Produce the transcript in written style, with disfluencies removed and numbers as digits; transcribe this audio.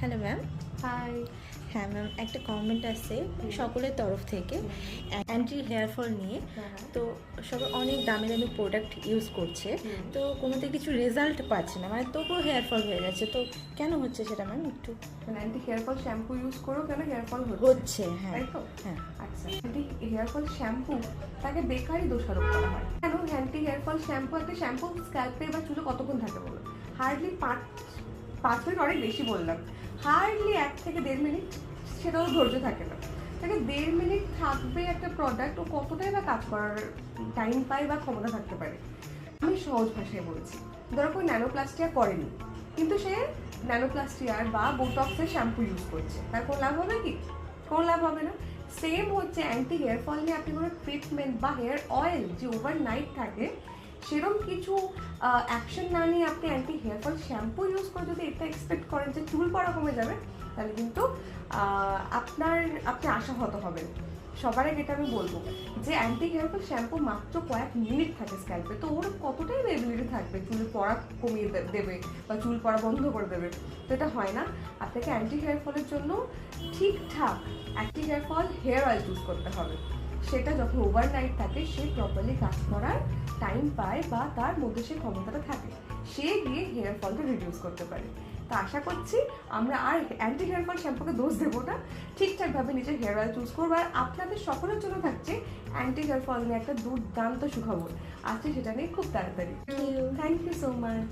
Hello ma'am. High. হ্যাঁ ma'am, একটা comment আসছে সকলের তরফ থেকে অ্যান্টি হেয়ার ফল নিয়ে। তো সবাই অনেক দামি দামি প্রোডাক্ট ইউজ করছে, তো কোনোতে কিছু রেজাল্ট পাচ্ছে না, মানে তবুও হেয়ার ফল হয়ে যাচ্ছে। তো কেন হচ্ছে সেটা ম্যাম একটু মানে anti hair fall shampoo use করো কেন হেয়ার ফল হচ্ছে? হ্যাঁ তাই তো? হ্যাঁ। আচ্ছা, অ্যান্টি হেয়ার ফল শ্যাম্পু তাকে বেকারই দোষারোপ করা হয়। কেন? অ্যান্টি হেয়ার ফল শ্যাম্পু, একটা শ্যাম্পু স্ক্যাল্পে বা চুলে কতক্ষণ থাকে বলো? হার্ডলি 5 মিনিট, অনেক বেশি বললাম, হার্ডলি 1 থেকে 1.5 মিনিট, সেটাও ধৈর্য থাকে না। তাকে 1.5 মিনিট থাকবে একটা প্রোডাক্ট, ও কতটাই বা কাজ করার টাইম পায় বা ক্ষমতা থাকতে পারে। আমি সহজ ভাষায় বলছি, ধরো কেউ ন্যানোপ্লাস্টিয়া করেনি, কিন্তু সে ন্যানোপ্লাস্টিয়ার বা বোটক্সের শ্যাম্পু ইউজ করছে, তার কোনো লাভ হবে কি? কোনো লাভ হবে না। সেম হচ্ছে অ্যান্টি হেয়ার ফল নিয়ে আপনি কোনো ট্রিটমেন্ট বা হেয়ার অয়েল যে ওভারনাইট থাকে, সেরকম কিছু অ্যাকশন না নিয়ে আপনি anti hair fall shampoo use করে যদি এটা এক্সপেক্ট করেন যে চুল পড়া কমে যাবে, তাহলে কিন্তু আপনি আশাহত হবেন। সবার আগে এটা আমি বলবো যে অ্যান্টি হেয়ার ফল শ্যাম্পু মাত্র কয়েক মিনিট থাকে স্ক্যাল্পে, তো ওর কতটাই এবিলিটি থাকবে চুলের পড়া কমিয়ে দেবে বা চুল পড়া বন্ধ করে দেবে? তো এটা হয় না। আপনাকে অ্যান্টি হেয়ার ফলের জন্য ঠিকঠাক anti hair fall hair oil choose করতে হবে। সেটা যখন ওভারনাইট থাকে, সে প্রপারলি কাজ করার টাইম পায় বা তার মধ্যে সে ক্ষমতাটা থাকে, সে গিয়ে হেয়ার ফলটা রিডিউস করতে পারে। তো আশা করছি আমরা আর অ্যান্টি হেয়ার ফল শ্যাম্পুকে দোষ দেবো না, ঠিকঠাকভাবে নিজের হেয়ার অয়েল চুজ করবো। আর আপনাদের সকলের জন্য থাকছে অ্যান্টি হেয়ার ফল নিয়ে একটা দুর্দান্ত সুখবর আসছে, সেটা নিয়ে খুব তাড়াতাড়ি। Thank you so much.